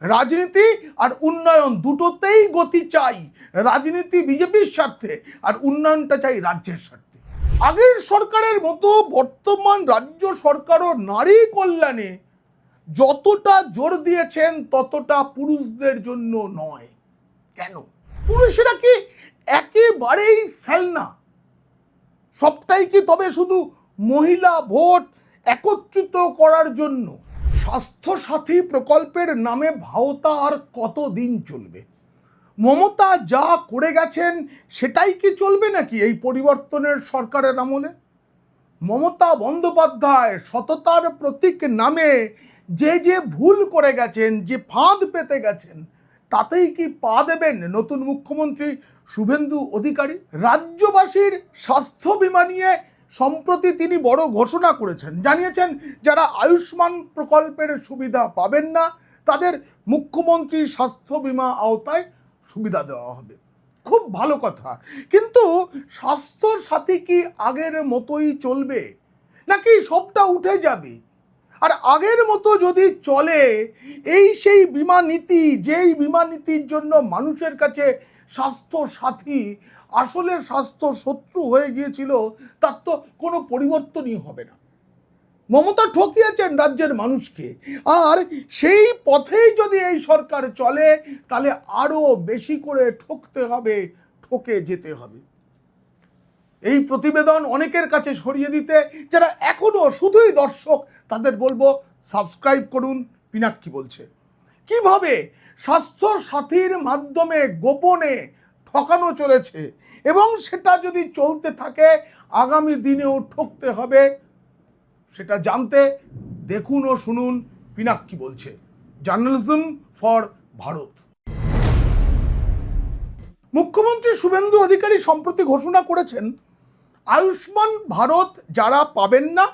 রাজনীতি আর উন্নয়ন দুটোতেই গতি চাই। রাজনীতি বিজেপির স্বার্থে আর উন্নয়নটা চাই রাজ্যের স্বার্থে। আগের সরকারের মতো বর্তমান রাজ্য সরকারও নারী কল্যাণে যতটা জোর দিয়েছেন ততটা পুরুষদের জন্য নয়। কেন? পুরুষেরা কি একেবারেই ফেলনা? সবটাই কি তবে শুধু মহিলা ভোট একত্রিত করার জন্য? স্বাস্থ্য সাথী প্রকল্পের নামে ভাওতা আর কতদিন চলবে? মমতা যা করে গেছেন সেটাই কি চলবে নাকি এই পরিবর্তনের সরকারের আমলে? মমতা বন্দ্যোপাধ্যায় সততার প্রতীক নামে যে ভুল করে গেছেন, যে ফাঁদ পেতে গেছেন, তাতেই কি পা দেবেন নতুন মুখ্যমন্ত্রী শুভেন্দু অধিকারী? রাজ্যবাসীর স্বাস্থ্য বীমা নিয়ে সম্প্রতি তিনি বড় ঘোষণা করেছেন, জানিয়েছেন যারা আয়ুষ্মান প্রকল্পের সুবিধা পাবেন না তাদের মুখ্যমন্ত্রী স্বাস্থ্য বীমা আওতায় সুবিধা দেওয়া হবে। খুব ভালো কথা, কিন্তু স্বাস্থ্য সাথী কি আগের মতোই চলবে নাকি সবটা উঠে যাবে? আর আগের মতো যদি চলে, এই সেই বিমা নীতি, যেই বিমা নীতির জন্য মানুষের কাছে স্বাস্থ্য সাথী আসলে স্বাস্থ্য শত্রু হয়ে গিয়েছিল, তার তো কোনো পরিবর্তনই হবে না। মমতা ঠকিয়েছেন রাজ্যের মানুষকে, আর সেই পথেই যদি এই সরকার চলে তাহলে আরো বেশি করে ঠকতে হবে, ঠকে যেতে হবে। এই প্রতিবেদন অনেকের কাছে সরিয়ে দিতে যারা এখনো শুধুই দর্শক, তাদের বলবো সাবস্ক্রাইব করুন। পিনাক্কি বলছে কিভাবে স্বাস্থ্য সাথীর মাধ্যমে গোপনে ঠকানো চলেছে, এবং সেটা যদি চলতে থাকে আগামী দিনেও ঠকতে হবে, সেটা জানতে দেখুন ও শুনুন পিনাক্কি বলছে, জার্নালিজম ফর ভারত। মুখ্যমন্ত্রী শুভেন্দু অধিকারী সম্প্রতি ঘোষণা করেছেন আয়ুষ্মান ভারত যারা পাবেন না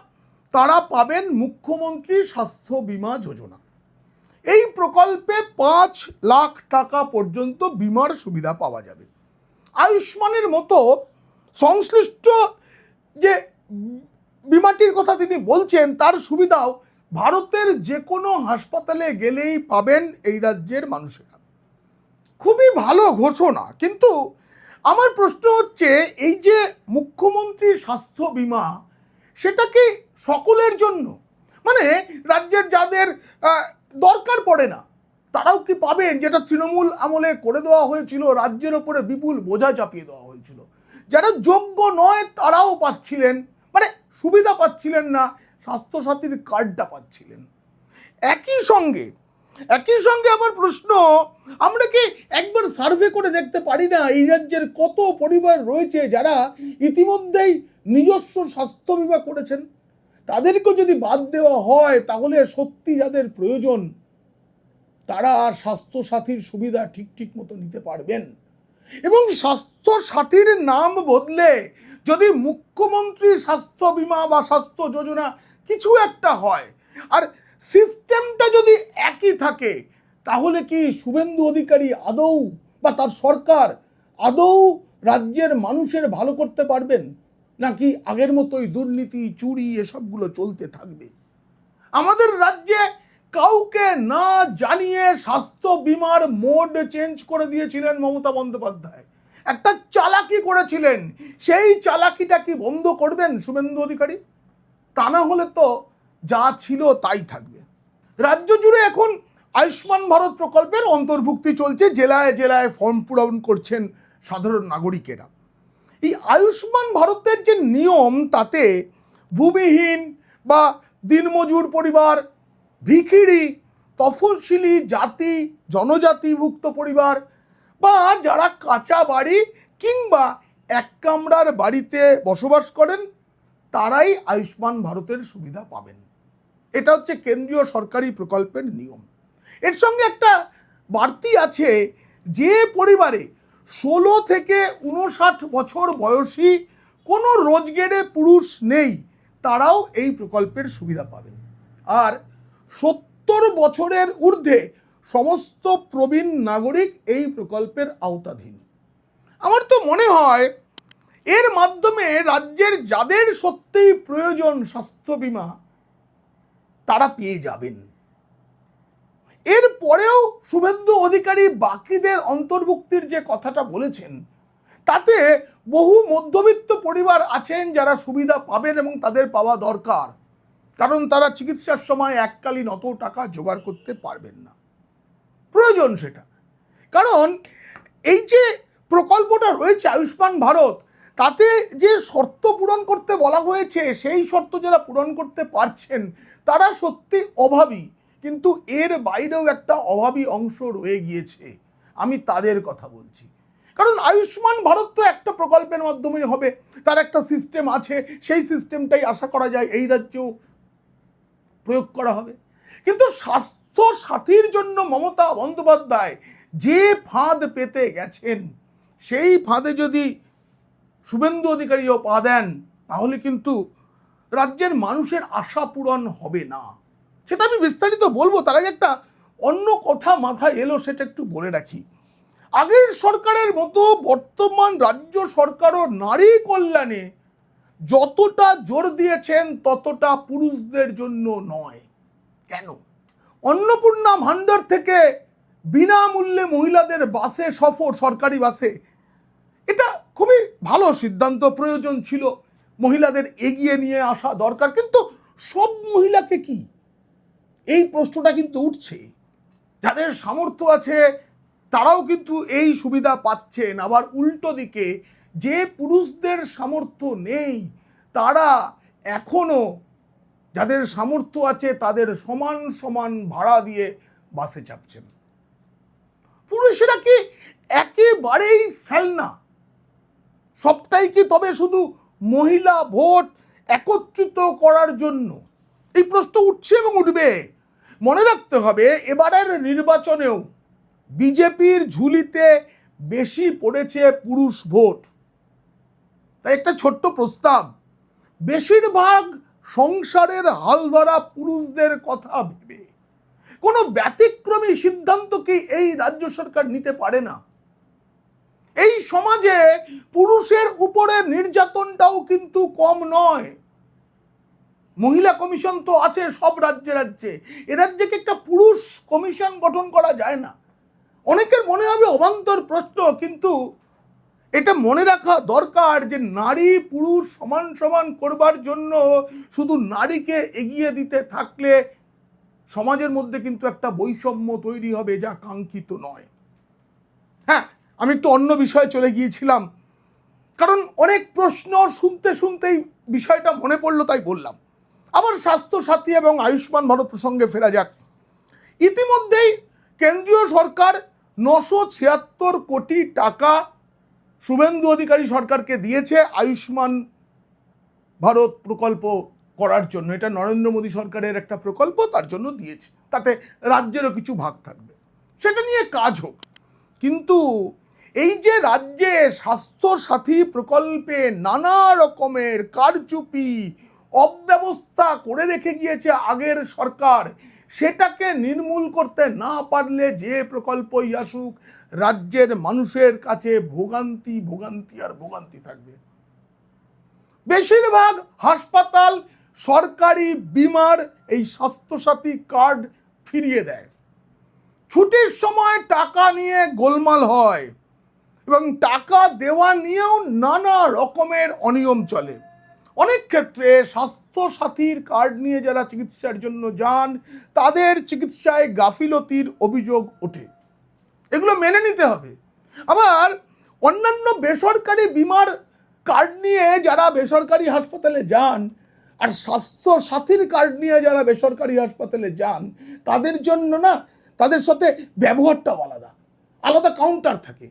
তারা পাবেন মুখ্যমন্ত্রী স্বাস্থ্য বীমা যোজনা। এই প্রকল্পে 5 লাখ টাকা পর্যন্ত বিমার সুবিধা পাওয়া যাবে। আয়ুষ্মানের মতো সংশ্লিষ্ট যে বিমাটির কথা তিনি বলছেন তার সুবিধাও ভারতের যে কোনো হাসপাতালে গেলেই পাবেন এই রাজ্যের মানুষেরা। খুবই ভালো ঘোষণা, কিন্তু আমার প্রশ্ন হচ্ছে এই যে মুখ্যমন্ত্রী স্বাস্থ্য বীমা, সেটা কি সকলের জন্য? মানে রাজ্যের যাদের দরকার পড়ে না তারাও কি পাবেন? যেটা তৃণমূল আমলে করে দেওয়া হয়েছিল, রাজ্যের ওপরে বিপুল বোঝা চাপিয়ে দেওয়া হয়েছিল। যারা যোগ্য নয় তারাও পাচ্ছিলেন, মানে সুবিধা পাচ্ছিলেন না, স্বাস্থ্যসাথীর কার্ডটা পাচ্ছিলেন। একই সঙ্গে আমার প্রশ্ন, আমরা কি একবার সার্ভে করে দেখতে পারি না এই রাজ্যের কত পরিবার রয়েছে যারা ইতিমধ্যেই নিজস্ব স্বাস্থ্য বীমা করেছেন? তাদেরকে যদি বাদ দেওয়া হয় তাহলে সত্যি যাদের প্রয়োজন তারা স্বাস্থ্য সাথীর সুবিধা ঠিক মতো নিতে পারবেন। এবং স্বাস্থ্য সাথীর নাম বদলে যদি মুখ্যমন্ত্রী স্বাস্থ্য বীমা বা স্বাস্থ্য যোজনা কিছু একটা হয়, আর সিস্টেমটা যদি একই থাকে, তাহলে কি শুভেন্দু অধিকারী আদৌ বা তার সরকার আদৌ রাজ্যের মানুষের ভালো করতে পারবেন, নাকি আগের মতোই দুর্নীতি চুরি এসবগুলো চলতে থাকবে? আমাদের রাজ্যে কাউকে না জানিয়ে স্বাস্থ্য বীমার মোড চেঞ্জ করে দিয়েছিলেন মমতা বন্দ্যোপাধ্যায়। একটা চালাকি করেছিলেন, সেই চালাকিটা কি বন্ধ করবেন শুভেন্দু অধিকারী? তা না হলে তো যা ছিল তাই থাকবে। রাজ্য জুড়ে এখন আয়ুষ্মান ভারত প্রকল্পের অন্তর্ভুক্তি চলছে, জেলায় জেলায় ফর্ম পূরণ করছেন সাধারণ নাগরিকেরা। এই আয়ুষ্মান ভারতের যে নিয়ম, তাতে ভূমিহীন বা দিনমজুর পরিবার, ভিখিরি, তফসিলি জাতি জনজাতিভুক্ত পরিবার বা যারা কাঁচা বাড়ি কিংবা এক কামরার বাড়িতে বসবাস করেন তারাই আয়ুষ্মান ভারতের সুবিধা পাবেন। এটা হচ্ছে কেন্দ্রীয় সরকারি প্রকল্পের নিয়ম। এর সঙ্গে একটা বাড়তি আছে, যে পরিবারে 16 থেকে 59 বছর বয়সী কোনো রোজগেরে পুরুষ নেই তারাও এই প্রকল্পের সুবিধা পাবেন। আর 70 বছরের ঊর্ধ্বে সমস্ত প্রবীণ নাগরিক এই প্রকল্পের আওতাধীন। আমার তো মনে হয় এর মাধ্যমে রাজ্যের যাদের সত্যিই প্রয়োজন স্বাস্থ্য বীমা তারা পেয়ে যাবেন। এর পরেও শুভেন্দু অধিকারী বাকিদের অন্তর্ভুক্তির যে কথাটা বলেছেন, তাতে বহু মধ্যবিত্ত পরিবার আছেন যারা সুবিধা পাবেন এবং তাদের পাওয়া দরকার, কারণ তারা চিকিৎসার সময় এককালীন অত টাকা জোগাড় করতে পারবেন না। প্রয়োজন সেটা, কারণ এই যে প্রকল্পটা রয়েছে আয়ুষ্মান ভারত, তাতে যে শর্ত পূরণ করতে বলা হয়েছে, সেই শর্ত যারা পূরণ করতে পারছেন তারা সত্যি অভাবী, কিন্তু এর বাইরেও একটা অভাবী অংশ রয়ে গিয়েছে, আমি তাদের কথা বলছি। কারণ আয়ুষ্মান ভারত তো একটা প্রকল্পের মাধ্যমে হবে, তার একটা সিস্টেম আছে, সেই সিস্টেমটাই আশা করা যায় এই রাজ্যেও প্রয়োগ করা হবে। কিন্তু স্বাস্থ্য সাথীর জন্য মমতা বন্দ্যোপাধ্যায় যে ফাঁদ পেতে গেছেন, সেই ফাঁদে যদি শুভেন্দু অধিকারীও পা দেন, তাহলে কিন্তু রাজ্যের মানুষের আশা পূরণ হবে না। সেটা আমি বিস্তারিত বলবো, তার আগে একটা অন্য কথা মাথায় এলো, সেটা একটু বলে রাখি। আগের সরকারের মতো বর্তমান রাজ্য সরকারও নারী কল্যাণে যতটা জোর দিয়েছেন ততটা পুরুষদের জন্য নয়। কেন? অন্নপূর্ণা ভাণ্ডার থেকে বিনামূল্যে মহিলাদের বাসে সফর, সরকারি বাসে, এটা খুবই ভালো সিদ্ধান্ত, প্রয়োজন ছিল, মহিলাদের এগিয়ে নিয়ে আসা দরকার। কিন্তু সব মহিলাকে কি, এই প্রশ্নটা কিন্তু উঠছে। যাদের সামর্থ্য আছে তারাও কিন্তু এই সুবিধা পাচ্ছেন, আবার উল্টো দিকে যে পুরুষদের সামর্থ্য নেই তারা এখনো, যাদের সামর্থ্য আছে তাদের সমান সমান ভাড়া দিয়ে বাসে চাপছেন। পুরুষেরা কি একেবারেই ফেলনা? সবটাই কি তবে শুধু মহিলা ভোট একত্রিত করার জন্য? এই প্রশ্ন উঠছে এবং উঠবে। মনে রাখতে হবে, এবারের নির্বাচনেও বিজেপির ঝুলিতে বেশি পড়েছে পুরুষ ভোট। তাই একটা ছোট্ট প্রস্তাব, বেশিরভাগ সংসারের হাল ধরা পুরুষদের কথা ভেবে কোনো ব্যতিক্রমী সিদ্ধান্ত কি এই রাজ্য সরকার নিতে পারে না? এই সমাজে পুরুষের উপরে নির্যাতনটাও কিন্তু কম নয়। মহিলা কমিশন তো আছে সব রাজ্যে রাজ্যে, এ রাজ্যে কি একটা পুরুষ কমিশন গঠন করা যায় না? অনেকের মনে হবে অবান্তর প্রশ্ন, কিন্তু এটা মনে রাখা দরকার যে নারী পুরুষ সমান সমান করবার জন্য শুধু নারীকে এগিয়ে দিতে থাকলে সমাজের মধ্যে কিন্তু একটা বৈষম্য তৈরি হবে, যা কাঙ্ক্ষিত নয়। হ্যাঁ, আমি একটু অন্য বিষয়ে চলে গিয়েছিলাম, কারণ অনেক প্রশ্ন শুনতে শুনতেই বিষয়টা মনে পড়লো, তাই বললাম। আবার স্বাস্থ্য সাথী এবং আয়ুষ্মান ভারত প্রসঙ্গে ফেরা যাক। ইতিমধ্যেই কেন্দ্রীয় সরকার 976 কোটি টাকা শুভেন্দু অধিকারী সরকারকে দিয়েছে আয়ুষ্মান ভারত প্রকল্প করার জন্য। এটা নরেন্দ্র মোদী সরকারের একটা প্রকল্প, তার জন্য দিয়েছে, তাতে রাজ্যেরও কিছু ভাগ থাকবে, সেটা নিয়ে কাজ হোক। কিন্তু এই যে রাজ্যে স্বাস্থ্য সাথী প্রকল্পে নানা রকমের কারচুপি অব্যবস্থা করে রেখে গিয়েছে আগের সরকার, সেটাকে নির্মূল করতে না পারলে যে প্রকল্পই আসুক, রাজ্যের মানুষের কাছে ভোগান্তি ভোগান্তি আর ভোগান্তি থাকবে। বেশিরভাগ হাসপাতাল সরকারি বিমার এই স্বাস্থ্যসাথী কার্ড ফিরিয়ে দেয়। ছুটির সময় টাকা নিয়ে গোলমাল হয় এবং টাকা দেওয়া নিয়েও নানা রকমের অনিয়ম চলে। অনেক ক্ষেত্রে স্বাস্থ্য সাথীর কার্ড নিয়ে যারা চিকিৎসার জন্য যান, তাদের চিকিৎসায় গাফিলতির অভিযোগ ওঠে, এগুলো মেনে নিতে হবে। আবার অন্যান্য বেসরকারি বিমার কার্ড নিয়ে যারা বেসরকারি হাসপাতালে যান আর স্বাস্থ্য সাথীর কার্ড নিয়ে যারা বেসরকারি হাসপাতালে যান, তাদের জন্য না, তাদের সাথে ব্যবহারটাও আলাদা, আলাদা কাউন্টার থাকে।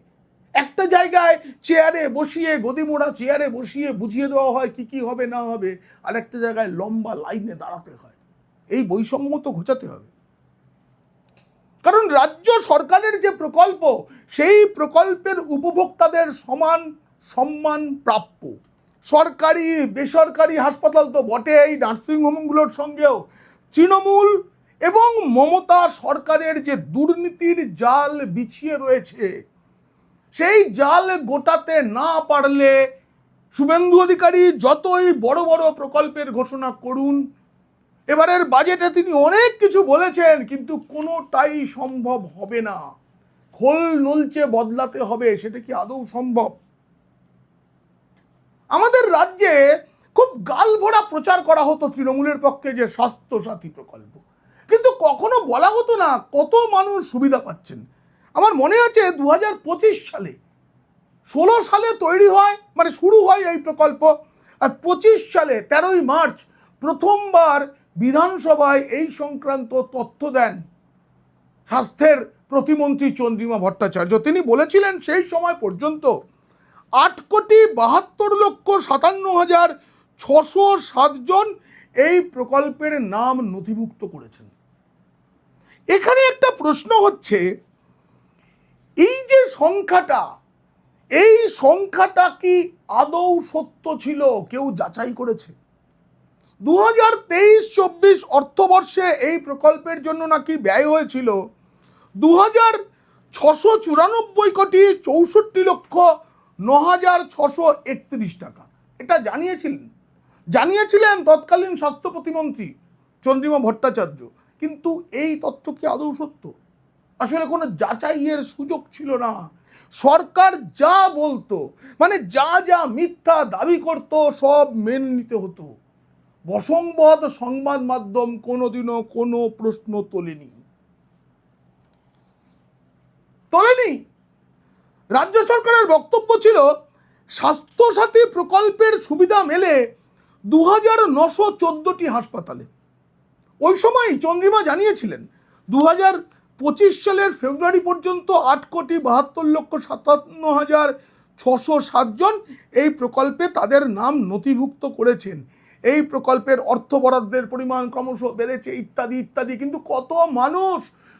একটা জায়গায় চেয়ারে বসিয়ে, গদিমোড়া চেয়ারে বসিয়ে বুঝিয়ে দেওয়া হয় কি কি হবে না হবে, আর একটা জায়গায় লম্বা লাইনে দাঁড়াতে হয়। এই বৈষম্য তো ঘোচাতে হবে, কারণ রাজ্য সরকারের যে প্রকল্প, সেই প্রকল্পের উপভোক্তাদের সমান সম্মান প্রাপ্য। সরকারি বেসরকারি হাসপাতাল তো বটে, এই নার্সিংহোমগুলোর সঙ্গেও তৃণমূল এবং মমতা সরকারের যে দুর্নীতির জাল বিছিয়ে রয়েছে, সেই জাল গোটাতে না পারলে শুভেন্দু অধিকারী যতই বড় বড় প্রকল্পের ঘোষণা করুন, এবারের বাজেটে তিনি অনেক কিছু বলেছেন, কিন্তু কোনোটাই সম্ভব হবে না। খোল নলচে বদলাতে হবে, সেটা কি আদৌ সম্ভব? আমাদের রাজ্যে খুব গালভরা প্রচার করা হতো তৃণমূলের পক্ষে যে স্বাস্থ্যসাথী প্রকল্প, কিন্তু কখনো বলা হতো না কত মানুষ সুবিধা পাচ্ছেন। আমার মনে আছে 2025 সালে 16 সালে তৈরি হয়, মানে শুরু হয় এই প্রকল্প, আর 25 সালে 13ই মার্চ প্রথমবার বিধানসভায় এই সংক্রান্ত তথ্য দেন স্বাস্থ্যের প্রতিমন্ত্রী চন্দ্রিমা ভট্টাচার্য। তিনি বলেছিলেন সেই সময় পর্যন্ত 8,72,57,607 জন এই প্রকল্পের নাম নথিভুক্ত করেছেন। এখানে একটা প্রশ্ন হচ্ছে, এই যে সংখ্যাটা, এই সংখ্যাটা কি আদৌ সত্য ছিল? কেউ যাচাই করেছে? 2023-24 অর্থবর্ষে এই প্রকল্পের জন্য নাকি ব্যয় হয়েছিল 2,694,64,09,631 টাকা। এটা জানিয়েছিলেন তৎকালীন স্বাস্থ্য প্রতিমন্ত্রী চন্দ্রিমা ভট্টাচার্য। কিন্তু এই তথ্য কি আদৌ সত্য? আসলে কোনো যাচাইয়ের সুযোগ ছিল না। সরকার যা বলতো, মানে যা যা মিথ্যা দাবি করত, সব মেনে নিতে হতো। বশংবদ সংবাদ মাধ্যম কোনোদিনও কোনো প্রশ্ন তোলেনি। রাজ্য সরকারের বক্তব্য ছিল স্বাস্থ্যসাথী প্রকল্পের সুবিধা মেলে 2,914টি হাসপাতালে। ওই সময় চন্দ্রিমা জানিয়েছিলেন 2025 সালের ফেব্রুয়ারি পর্যন্ত 8,72,57,607 জন এই প্রকল্পে তাদের নাম নথিভুক্ত করেছেন। এই প্রকল্পের অর্থ বরাদ্দের পরিমাণ ক্রমশ বেড়েছে, ইত্যাদি ইত্যাদি। কিন্তু কত মানুষ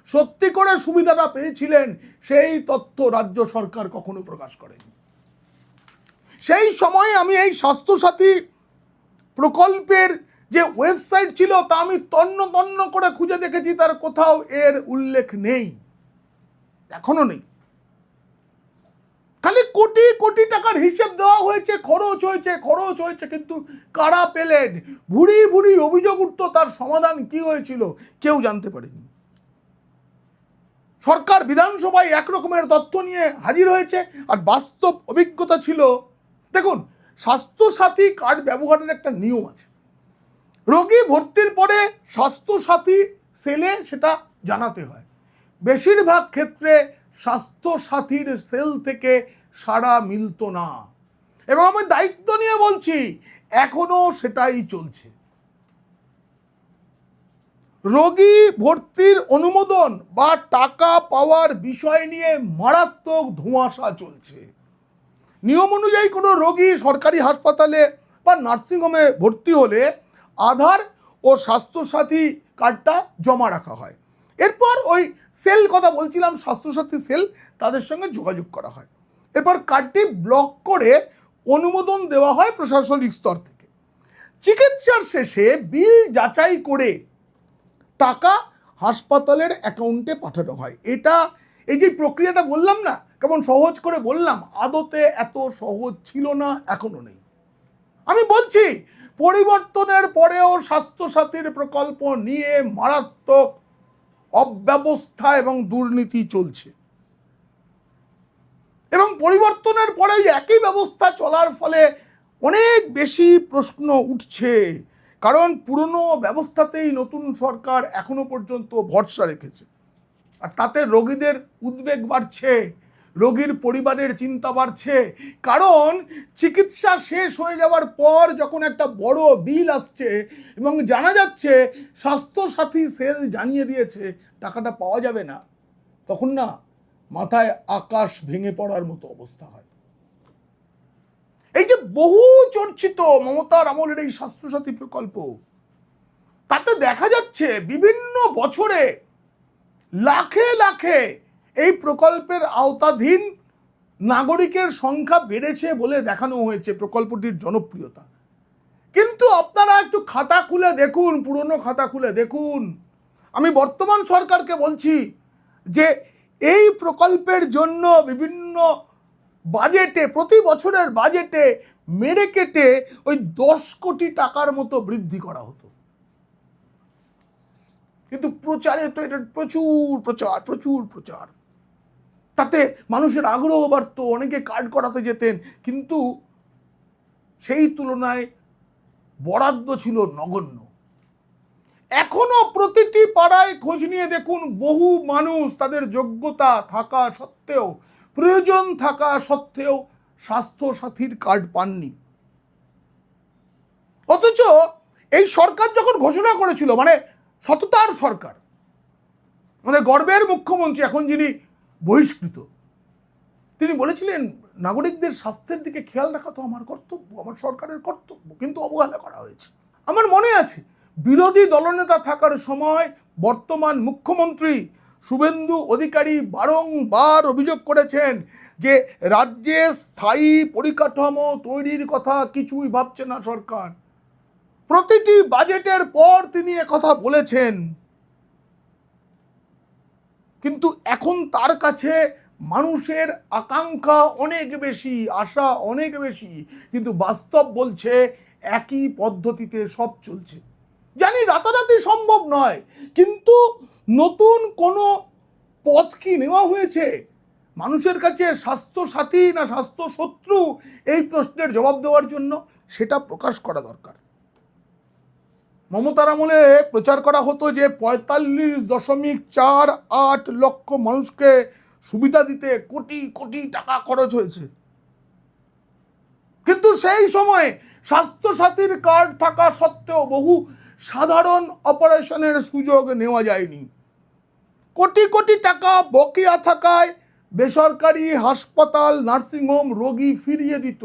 সত্যি করে সুবিধাটা পেয়েছিলেন সেই তথ্য রাজ্য সরকার কখনো প্রকাশ করেনি। সেই সময়ে আমি এই স্বাস্থ্যসাথী প্রকল্পের যে ওয়েবসাইট ছিল তা আমি তন্ন তন্ন করে খুঁজে দেখেছি, তার কোথাও এর উল্লেখ নেই, এখনো নেই। খালি কোটি কোটি টাকার হিসেব দেওয়া হয়েছে, খরচ হয়েছে, কিন্তু কারা পেলেন? ভুরি ভুরি অভিযোগ উঠত, তার সমাধান কি হয়েছিল কেউ জানতে পারেনি। সরকার বিধানসভায় একরকমের তথ্য নিয়ে হাজির হয়েছে, আর বাস্তব অভিজ্ঞতা ছিল, দেখুন, স্বাস্থ্যসাথী কার্ড ব্যবহারের একটা নিয়ম আছে। রোগী ভর্তির পরে স্বাস্থ্যসাথী সেলে সেটা জানাতে হয়। বেশিরভাগ ক্ষেত্রে স্বাস্থ্যসাথীর সেল থেকে সাড়া মিলত না, এবং আমি দায়িত্ব নিয়ে বলছি এখনো সেটাই চলছে। রোগী ভর্তির অনুমোদন বা টাকা পাওয়ার বিষয় নিয়ে মারাত্মক ধোঁয়াশা চলছে। নিয়ম অনুযায়ী কোনো রোগী সরকারি হাসপাতালে বা নার্সিংহোমে ভর্তি হলে আধার ও স্বাস্থ্যসাথী কার্ডটা জমা রাখা হয়। এরপর ওই সেল, কথা বলছিলাম, স্বাস্থ্যসাথী সেল, তাদের সঙ্গে যোগাযোগ করা হয়। এরপর কার্ডটি ব্লক করে অনুমোদন দেওয়া হয় প্রশাসনিক স্তর থেকে। চিকিৎসার শেষে বিল যাচাই করে টাকা হাসপাতালের অ্যাকাউন্টে পাঠানো হয়। এটা, এই যে প্রক্রিয়াটা বললাম না কেমন সহজ করে বললাম, আদতে এত সহজ ছিল না, এখনো নেই। আমি বলছি পরিবর্তনের পরেও স্বাস্থ্যসাথীর প্রকল্প নিয়ে মারাত্মক অব্যবস্থা এবং দুর্নীতি চলছে, এবং পরিবর্তনের পরে একই ব্যবস্থা চলার ফলে অনেক বেশি প্রশ্ন উঠছে। কারণ পুরনো ব্যবস্থাতেই নতুন সরকার এখনো পর্যন্ত ভরসা রেখেছে, আর তাতে রোগীদের উদ্বেগ বাড়ছে, রোগীর পরিবারের চিন্তা বাড়ছে। কারণ চিকিৎসা শেষ হয়ে যাওয়ার পর যখন একটা বড় বিল আসছে এবং জানা যাচ্ছে স্বাস্থ্যসাথী সেল জানিয়ে দিয়েছে টাকাটা পাওয়া যাবে না, তখন না মাথায় আকাশ ভেঙে পড়ার মতো অবস্থা হয়। এই যে বহু চর্চিত মমতার আমলের এই স্বাস্থ্যসাথী প্রকল্প, তাতে দেখা যাচ্ছে বিভিন্ন বছরে লাখে লাখে এই প্রকল্পের আওতাধীন নাগরিকের সংখ্যা বেড়েছে বলে দেখানো হয়েছে প্রকল্পটির জনপ্রিয়তা। কিন্তু আপনারা একটু খাতা খুলে দেখুন, পুরনো খাতা খুলে দেখুন। আমি বর্তমান সরকারকে বলছি যে এই প্রকল্পের জন্য বিভিন্ন বাজেটে, প্রতি বছরের বাজেটে মেরে কেটে ওই 10 কোটি টাকার মতো বৃদ্ধি করা হতো। কিন্তু প্রচারে তো এটা প্রচুর প্রচার প্রচুর প্রচার, তাতে মানুষের আগ্রহ বাড়ত, অনেকে কার্ড করাতে যেতেন, কিন্তু সেই তুলনায় বরাদ্দ ছিল নগণ্য। এখনো প্রতিটি পাড়ায় খোঁজ নিয়ে দেখুন, বহু মানুষ তাদের যোগ্যতা থাকা সত্ত্বেও, প্রয়োজন থাকা সত্ত্বেও স্বাস্থ্য সাথীর কার্ড পাননি। অথচ এই সরকার যখন ঘোষণা করেছিল, মানে সততার সরকার, আমাদের গর্বের মুখ্যমন্ত্রী এখন যিনি বহিষ্কৃত, তিনি বলেছিলেন নাগরিকদের স্বাস্থ্যের দিকে খেয়াল রাখা তো আমার কর্তব্য, আমার সরকারের কর্তব্য, কিন্তু অবহেলা করা হয়েছে। আমার মনে আছে বিরোধী দলনেতা থাকার সময় বর্তমান মুখ্যমন্ত্রী শুভেন্দু অধিকারী বারংবার অভিযোগ করেছেন যে রাজ্যে স্থায়ী পরিকাঠামো তৈরির কথা কিছুই ভাবছে না সরকার। প্রতিটি বাজেটের পর তিনি একথা বলেছেন, কিন্তু এখন তার কাছে মানুষের আকাঙ্ক্ষা অনেক বেশি, আশা অনেক বেশি, কিন্তু বাস্তব বলছে একই পদ্ধতিতে সব চলছে। জানি রাতারাতি সম্ভব নয়, কিন্তু নতুন কোনো পথ কি নেওয়া হয়েছে মানুষের কাছে স্বাস্থ্য সাথী না স্বাস্থ্য শত্রু, এই প্রশ্নের জবাব দেওয়ার জন্য? সেটা প্রকাশ করা দরকার। মমতার আমলে প্রচার করা হতো যে 45.48 লক্ষ মানুষকে সুবিধা দিতে কোটি কোটি টাকা খরচ হয়েছে, কিন্তু সেই সময় স্বাস্থ্য সাথীর কার্ড থাকা সত্ত্বেও বহু সাধারণ অপারেশনের সুযোগ নেওয়া যায়নি। কোটি কোটি টাকা বকেয়া থাকায় বেসরকারি হাসপাতাল, নার্সিংহোম রোগী ফিরিয়ে দিত।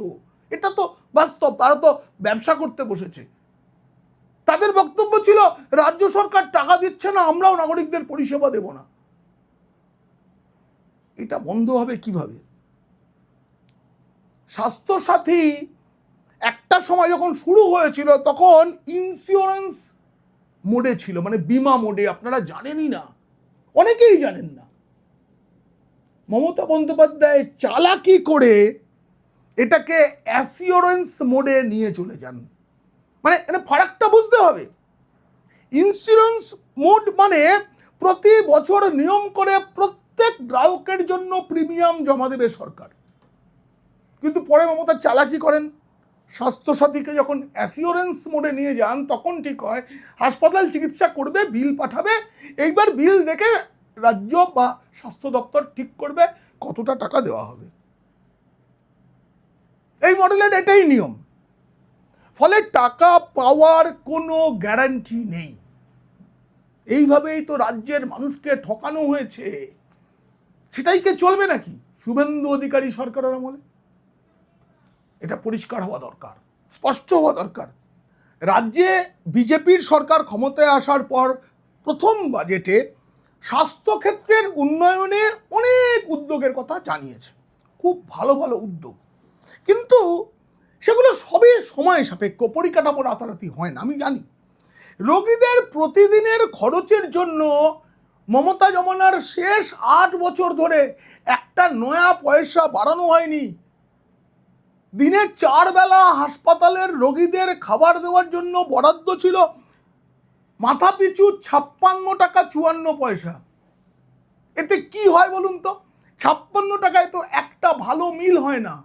এটা তো বাস্তব, তারা তো ব্যবসা করতে বসেছে। তাদের বক্তব্য ছিল রাজ্য সরকার টাকা দিচ্ছে না, আমরাও নাগরিকদের পরিষেবা দেব না। এটা বন্ধ হবে কিভাবে? স্বাস্থ্য সাথী একটা সময় যখন শুরু হয়েছিল তখন ইন্স্যুরেন্স মোডে ছিল, মানে বিমা মোডে। আপনারা জানেনই না, অনেকেই জানেন না। মমতা বন্দ্যোপাধ্যায় চালাকি করে এটাকে অ্যাসিওরেন্স মোডে নিয়ে চলে যান। মানে এটা ফারাকটা বুঝতে হবে। ইন্স্যুরেন্স মোড মানে প্রতি বছর নিয়ম করে প্রত্যেক গ্রাহকের জন্য প্রিমিয়াম জমা দেবে সরকার, কিন্তু পরে মমতা চালাকি করেন, স্বাস্থ্যসাথীকে যখন অ্যাসিওরেন্স মোডে নিয়ে যান তখন ঠিক হয় হাসপাতাল চিকিৎসা করবে, বিল পাঠাবে, এইবার বিল দেখে রাজ্য বা স্বাস্থ্য দপ্তর ঠিক করবে কতটা টাকা দেওয়া হবে। এই মডেলের এটাই নিয়ম। ফলে টাকা পাওয়ার কোনো গ্যারান্টি নেই। এইভাবেই তো রাজ্যের মানুষকে ঠকানো হয়েছে। সেটাই কে চলবে নাকি শুভেন্দু অধিকারী সরকারের আমলে? এটা পরিষ্কার হওয়া দরকার, স্পষ্ট হওয়া দরকার। রাজ্যে বিজেপির সরকার ক্ষমতায় আসার পর প্রথম বাজেটে স্বাস্থ্যক্ষেত্রের উন্নয়নে অনেক উদ্যোগের কথা জানিয়েছে, খুব ভালো ভালো উদ্যোগ, কিন্তু সেগুলো সবই সময় সাপেক্ষ, পরিকাঠামো রাতারাতি হয় না, আমি জানি। রোগীদের প্রতিদিনের খরচের জন্য মমতা জমানার শেষ 8 বছর ধরে একটা নয়া পয়সা বাড়ানো হয়নি। দিনে 4 বেলা হাসপাতালের রোগীদের খাবার দেওয়ার জন্য বরাদ্দ ছিল মাথা পিছু 56 টাকা 54 পয়সা। এতে কি হয় বলুন তো? 56 টাকায় তো একটা ভালো মিল হয় না,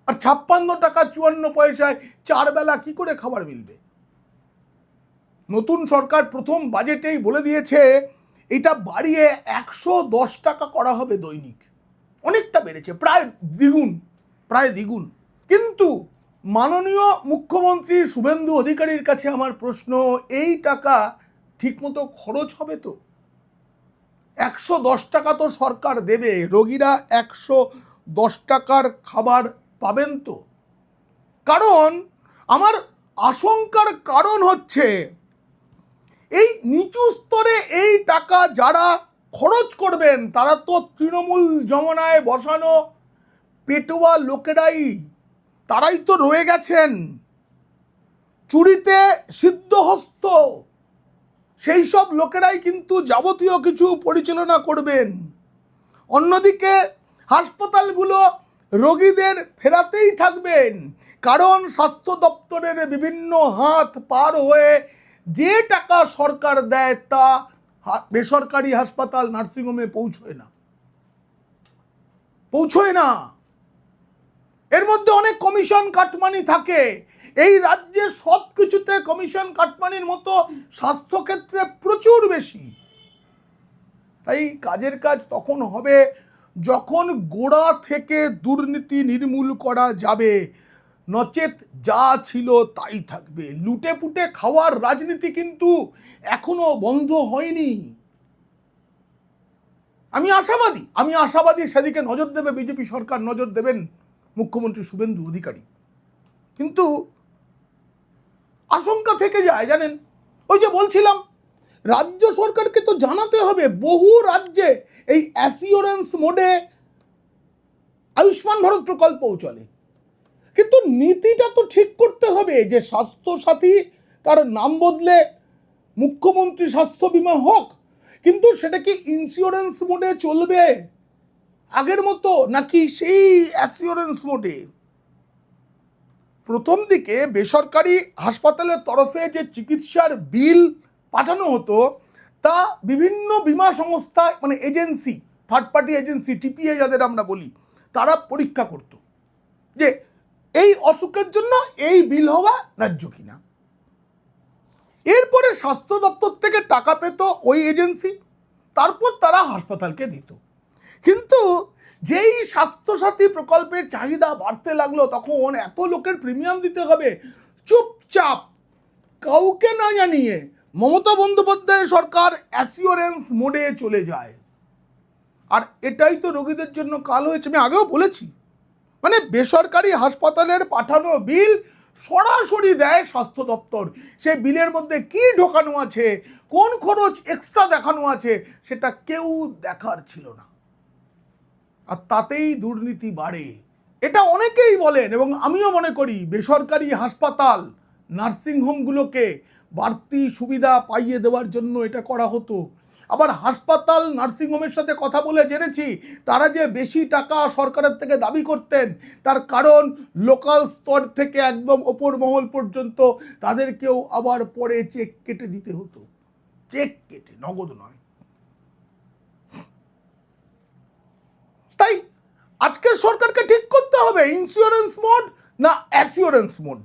আর 56 টাকা 54 পয়সায় 4 বেলা কি করে খাবার মিলবে? নতুন সরকার প্রথম বাজেটেই বলে দিয়েছে এটা বাড়িয়ে 110 টাকা করা হবে দৈনিক। অনেকটা বেড়েছে, প্রায় দ্বিগুণ। কিন্তু মাননীয় মুখ্যমন্ত্রী শুভেন্দু অধিকারীর কাছে আমার প্রশ্ন, এই টাকা ঠিকমতো খরচ হবে তো? 110 টাকা তো সরকার দেবে, রোগীরা 110 টাকার খাবার পাবেন তো? কারণ আমার আশঙ্কার কারণ হচ্ছে এই নিচু স্তরে এই টাকা যারা খরচ করবেন তারা তো তৃণমূল জমানায় বসানো পেটোয়া লোকেরাই, তারাই তো রয়ে গেছেন চুরিতে সিদ্ধহস্ত। সেই সব লোকেরাই কিন্তু যাবতীয় কিছু পরিচালনা করবেন। অন্যদিকে হাসপাতালগুলো রোগীদের ফেরাতেই থাকবেন, কারণ স্বাস্থ্য দপ্তরের বিভিন্ন হাত পার হয়ে যে টাকা সরকার দেয় তা বেসরকারি হাসপাতাল নার্সিংহোমে পৌঁছয় না। এর মধ্যে অনেক কমিশন কাটমানি থাকে। এই রাজ্যে সব কিছুতে কমিশন কাটমানির মতো স্বাস্থ্যক্ষেত্রে প্রচুর বেশি। তাই কাজের কাজ তখন হবে যখন গোড়া থেকে দুর্নীতি নির্মূল করা যাবে, নচেত যা ছিল তাই থাকবে। লুটে পুটে খাওয়ার রাজনীতি কিন্তু এখনো বন্ধ হয়নি। আমি আশাবাদী সেদিকে নজর দেবে বিজেপি সরকার, নজর দেবেন মুখ্যমন্ত্রী শুভেন্দু অধিকারী। কিন্তু আশঙ্কা থেকে যায় জানেন, ওই যে বলছিলাম রাজ্য সরকারকে তো জানাতে হবে। বহু রাজ্যে এই অ্যাসিওরেন্স মোডে আয়ুষ্মান ভারত প্রকল্পও চলে, কিন্তু নীতিটা তো ঠিক করতে হবে যে স্বাস্থ্য সাথী তার নাম বদলে মুখ্যমন্ত্রী স্বাস্থ্য বীমা হোক, কিন্তু সেটা কি ইন্স্যুরেন্স মোডে চলবে আগের মতো, নাকি সেই অ্যাসিওরেন্স মোডে? প্রথম দিকে বেসরকারি হাসপাতালের তরফে যে চিকিৎসার বিল পাঠানো হতো তা বিভিন্ন বীমা সংস্থা, মানে agency, third party agency, TPA যাদের আমরা বলি, তারা পরীক্ষা করত যে এই অসুখের জন্য এই বিল হওয়া ন্যায্য কিনা। এরপরে স্বাস্থ্য দপ্তর থেকে টাকা পেত ওই এজেন্সি, তারপর তারা হাসপাতালকে দিত। কিন্তু যেই স্বাস্থ্যসাথী প্রকল্পের চাহিদা বাড়তে লাগলো, তখন এত লোকের প্রিমিয়াম দিতে হবে, চুপচাপ কাউকে না জানিয়ে মমতা বন্দ্যোপাধ্যায় সরকার অ্যাসিওরেন্স মোডে চলে যায়। আর এটাই তো রোগীদের জন্য কাল হয়েছে। আমি আগেও বলেছি, মানে বেসরকারি হাসপাতালের পাঠানো বিল সরাসরি দেয় স্বাস্থ্য দপ্তর। সেই বিলের মধ্যে কি ঢোকানো আছে, কোন খরচ এক্সট্রা দেখানো আছে, সেটা কেউ দেখার ছিল না। আর তাতেই দুর্নীতি বাড়ে, এটা অনেকেই বলেন এবং আমিও মনে করি বেসরকারি হাসপাতাল নার্সিংহোমগুলোকে বাড়তি সুবিধা পাইয়ে দেওয়ার জন্য এটা করা হতো। আবার হাসপাতাল নার্সিংহোমের সাথে কথা বলে জেনেছি তারা যে বেশি টাকা সরকারের থেকে দাবি করতেন, তার কারণ লোকাল স্তর থেকে একদম ওপর মহল পর্যন্ত তাদেরকেও আবার পরে চেক কেটে দিতে হতো। চেক কেটে, নগদ নয়। তাই আজকের সরকারকে ঠিক করতে হবে ইন্স্যুরেন্স মোড না অ্যাসিওরেন্স মোড।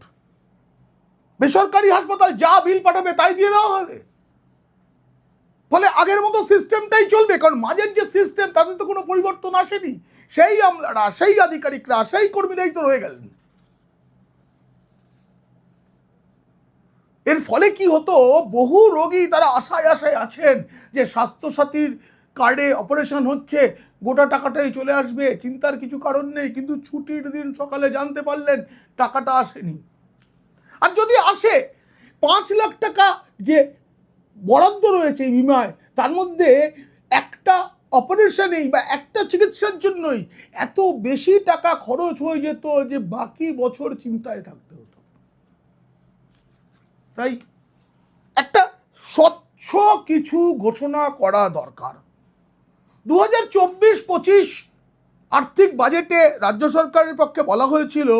বেসরকারি হাসপাতাল যা বিল পাঠাবে তাই দিয়ে দেওয়া হবে, ফলে আগের মতো সিস্টেমটাই চলবে। কারণ মাঝের যে সিস্টেম তাতে তো কোনো পরিবর্তন আসেনি, সেই আমলারা, সেই আধিকারিকরা, সেই কর্মীরাই তো রয়ে গেলেন। এর ফলে কি হতো, বহু রোগী তারা আশায় আছেন যে স্বাস্থ্যসাথীর কার্ডে অপারেশন হচ্ছে, গোটা টাকাটাই চলে আসবে, চিন্তার কিছু কারণ নেই। কিন্তু ছুটির দিন সকালে জানতে পারলেন টাকাটা আসেনি। আর যদি আসে 5 লাখ টাকা যে বরাদ্দ রয়েছে এই বিমায়, তার মধ্যে একটা অপারেশনেই বা একটা চিকিৎসার জন্যই এত বেশি টাকা খরচ হয়ে যেত যে বাকি বছর চিন্তায় থাকতে হতো। তাই একটা স্বচ্ছ কিছু ঘোষণা করা দরকার। 2024-25 আর্থিক বাজেটে রাজ্য সরকারের পক্ষে বলা হয়েছিল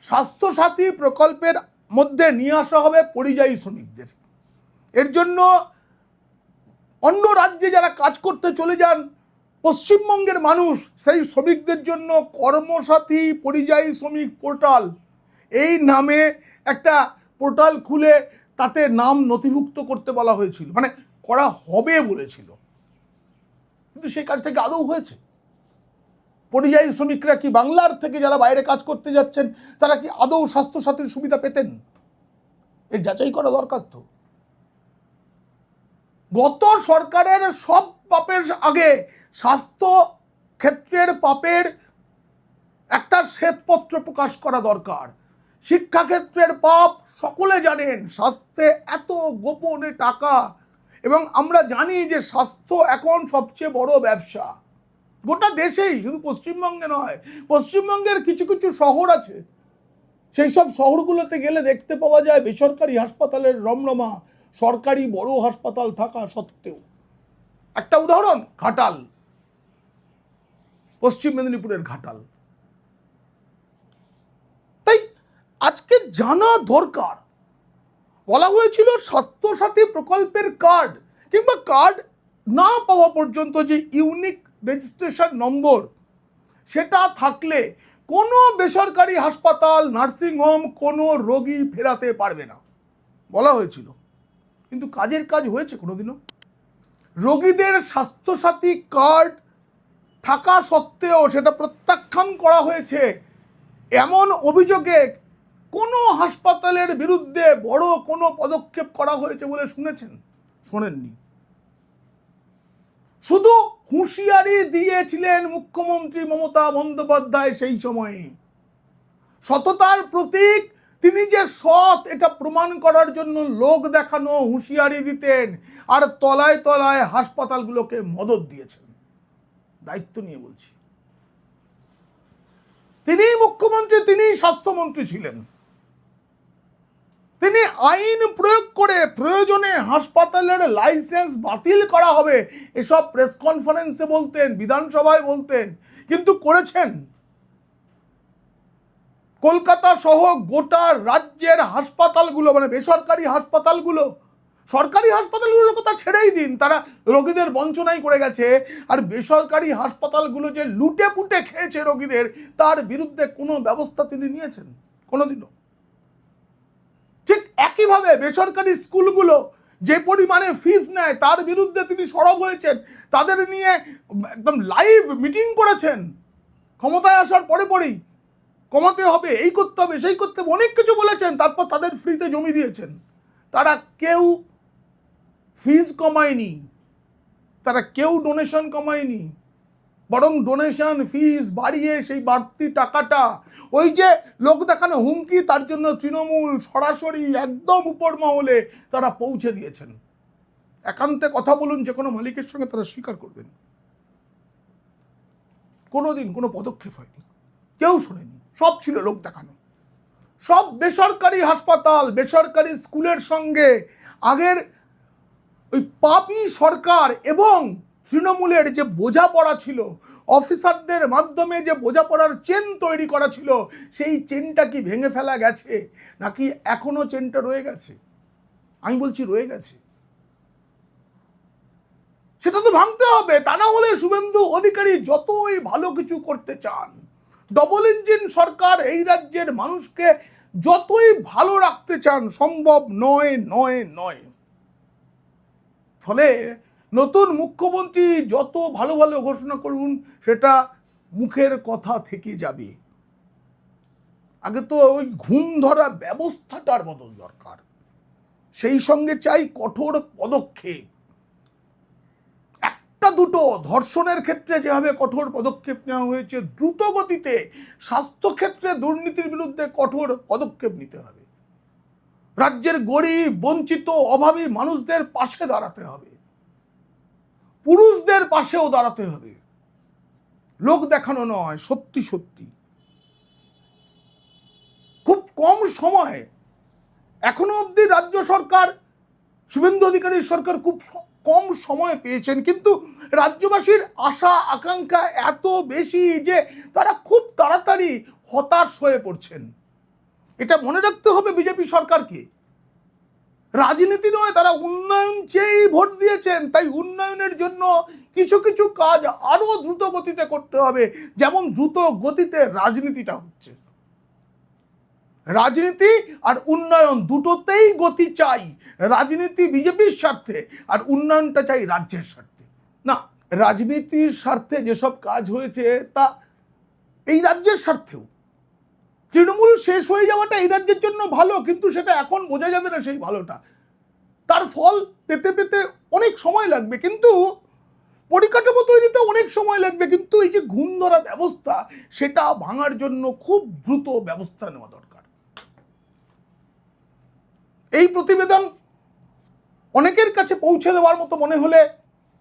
স্বাস্থ্যসাথী প্রকল্পের মধ্যে নিয়ে আসা হবে পরিযায়ী শ্রমিকদের। এর জন্য অন্য রাজ্যে যারা কাজ করতে চলে যান পশ্চিমবঙ্গের মানুষ, সেই শ্রমিকদের জন্য কর্মসাথী পরিযায়ী শ্রমিক পোর্টাল, এই নামে একটা পোর্টাল খুলে তাতে নাম নথিভুক্ত করতে বলা হয়েছিল, মানে করা হবে বলেছিল। কিন্তু সেই কাজটা কি আদৌ হয়েছে? পরিযায়ী শ্রমিকরা কি বাংলার থেকে যারা বাইরে কাজ করতে যাচ্ছেন তারা কি আদৌ স্বাস্থ্যসাথীর সুবিধা পেতেন? এর যাচাই করা দরকার। তো গত সরকারের সব পাপের আগে স্বাস্থ্য ক্ষেত্রের পাপের একটা শ্বেতপত্র প্রকাশ করা দরকার। শিক্ষাক্ষেত্রের পাপ সকলে জানেন, স্বাস্থ্যে এত গোপনে টাকা, এবং আমরা জানি যে স্বাস্থ্য এখন সবচেয়ে বড় ব্যবসা গোটা দেশেই, শুধু পশ্চিমবঙ্গে নয়। পশ্চিমবঙ্গের কিছু কিছু শহর আছে, সেই সব শহরগুলোতে গেলে দেখতে পাওয়া যায় বেসরকারি হাসপাতালের রমরমা, সরকারি বড় হাসপাতাল থাকা সত্ত্বেও। একটা উদাহরণ, ঘাটাল, পশ্চিম মেদিনীপুরের ঘাটাল। তাই আজকে জানা দরকার বলা হয়েছিল স্বাস্থ্যসাথী প্রকল্পের কার্ড কিংবা কার্ড না পাওয়া পর্যন্ত যে ইউনিক রেজিস্ট্রেশন নম্বর, সেটা থাকলে কোনো বেসরকারি হাসপাতাল, নার্সিংহোম কোনো রোগী ফেরাতে পারবে না বলা হয়েছিল। কিন্তু কাজের কাজ হয়েছে কোনোদিনও? রোগীদের স্বাস্থ্যসাথী কার্ড থাকা সত্ত্বেও সেটা প্রত্যাখ্যান করা হয়েছে এমন অভিযোগে কোনো হাসপাতালের বিরুদ্ধে বড় কোনো পদক্ষেপ করা হয়েছে বলে শুনেছেন? শোনেননি। শুধু হুঁশিয়ারি দিয়েছিলেন মুখ্যমন্ত্রী মমতা বন্দ্যোপাধ্যায় সেই সময়ে। সততার প্রতীক তিনি যে সৎ এটা প্রমাণ করার জন্য লোক দেখানো হুঁশিয়ারি দিতেন, আর তলায় তলায় হাসপাতালগুলোকে মদদ দিয়েছেন। দায়িত্ব নিয়ে বলছি, তিনিই মুখ্যমন্ত্রী, তিনিই স্বাস্থ্যমন্ত্রী ছিলেন। তিনি আইন প্রয়োগ করে প্রয়োজনে হাসপাতালের লাইসেন্স বাতিল করা হবে এসব প্রেস কনফারেন্সে বলতেন, বিধানসভায় বলতেন, কিন্তু করেছেন? কলকাতা সহ গোটা রাজ্যের হাসপাতালগুলো, মানে বেসরকারি হাসপাতালগুলো, সরকারি হাসপাতালগুলোর কথা ছেড়েই দিন, তারা রোগীদের বঞ্চনাই করে গেছে। আর বেসরকারি হাসপাতালগুলো যে লুটে পুটে খেয়েছে রোগীদের, তার বিরুদ্ধে কোনো ব্যবস্থা তিনি নিয়েছেন কোনোদিনও? ঠিক একইভাবে বেসরকারি স্কুলগুলো যে পরিমাণে ফিস নেয় তার বিরুদ্ধে তিনি সরব হয়েছেন, তাদের নিয়ে একদম লাইভ মিটিং করেছেন। ক্ষমতায় আসার পরেই কমাতে হবে, এই করতে হবে, সেই করতে হবে, অনেক কিছু বলেছেন। তারপর তাদের ফ্রিতে জমি দিয়েছেন। তারা কেউ ফিস কমায়নি, তারা কেউ ডোনেশন কমায়নি, বরং ডোনেশন ফিস বাড়িয়ে সেই বাড়তি টাকাটা ওই যে লোক দেখানো হুমকি, তার জন্য তৃণমূল সরাসরি একদম উপর মহলে তারা পৌঁছে দিয়েছেন। একান্তে কথা বলুন যে কোনো মালিকের সঙ্গে, তারা স্বীকার করবেন কোনোদিন কোনো পদক্ষেপ হয়নি, কেউ শোনেনি, সব ছিল লোক দেখানো। সব বেসরকারি হাসপাতাল, বেসরকারি স্কুলের সঙ্গে আগের ওই পাপি সরকার এবং তৃণমূলের যে বোঝাপড়া ছিল, অফিসারদের মাধ্যমে যে বোঝাপড়ার চেন তৈরি করা ছিল, সেই চেনটা কি ভেঙে ফেলা গেছে নাকি এখনো চেনটা রয়ে গেছে? আমি বলছি রয়ে গেছে। সেটা তো ভাঙতে হবে, তা না হলে শুভেন্দু অধিকারী যতই ভালো কিছু করতে চান, ডবল ইঞ্জিন সরকার এই রাজ্যের মানুষকে যতই ভালো রাখতে চান, সম্ভব নয় নয় নয়। ফলে নতুন মুখ্যমন্ত্রী যত ভালো ভালো ঘোষণা করুন, সেটা মুখের কথা থেকে যাবে। আগে তো ওই ঘুম ধরা ব্যবস্থাটার বদল দরকার, সেই সঙ্গে চাই কঠোর পদক্ষেপ। একটা দুটো ধর্ষণের ক্ষেত্রে যেভাবে কঠোর পদক্ষেপ নেওয়া হয়েছে, দ্রুত গতিতে স্বাস্থ্যক্ষেত্রে দুর্নীতির বিরুদ্ধে কঠোর পদক্ষেপ নিতে হবে। রাজ্যের গরিব, বঞ্চিত, অভাবী মানুষদের পাশে দাঁড়াতে হবে, পুরুষদের পাশেও দাঁড়াতে হবে, লোক দেখানো নয়, সত্যি সত্যি। খুব কম সময়ে, এখনো অবধি রাজ্য সরকার, শুভেন্দু অধিকারীর সরকার খুব কম সময় পেয়েছেন, কিন্তু রাজ্যবাসীর আশা আকাঙ্ক্ষা এত বেশি যে তারা খুব তাড়াতাড়ি হতাশ হয়ে পড়ছেন। এটা মনে রাখতে হবে বিজেপি সরকারকে। রাজনীতি নয়, তারা উন্নয়ন চেয়েই ভোট দিয়েছেন। তাই উন্নয়নের জন্য কিছু কিছু কাজ আরো দ্রুত গতিতে করতে হবে, যেমন দ্রুত গতিতে রাজনীতিটা হচ্ছে। রাজনীতি আর উন্নয়ন দুটোতেই গতি চাই। রাজনীতি বিজেপির স্বার্থে, আর উন্নয়নটা চাই রাজ্যের স্বার্থে। না, রাজনীতির স্বার্থে যেসব কাজ হয়েছে তা এই রাজ্যের স্বার্থেও। তৃণমূল শেষ হয়ে যাওয়াটা এই রাজ্যের জন্য ভালো, কিন্তু সেটা এখন বোঝা যাবে না সেই ভালোটা। তার ফল পেতে পেতে অনেক সময় লাগবে, কিন্তু পরিকাঠামো তৈরিতে অনেক সময় লাগবে, কিন্তু এই যে ঘুম ধরা ব্যবস্থা, সেটা ভাঙার জন্য খুব দ্রুত ব্যবস্থা নেওয়া দরকার। এই প্রতিবেদন অনেকের কাছে পৌঁছে দেওয়ার মতো মনে হলে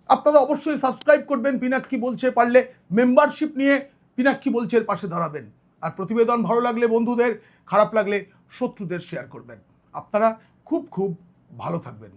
আপনারা অবশ্যই সাবস্ক্রাইব করবেন পিনাক্কি বলছে, পারলে মেম্বারশিপ নিয়ে পিনাক্কি বলছে এর পাশে দাঁড়াবেন। আর প্রতিবেদন ভালো লাগলে বন্ধুদের, খারাপ লাগলে শত্রুদের শেয়ার করবেন। আপনারা খুব খুব ভালো থাকবেন।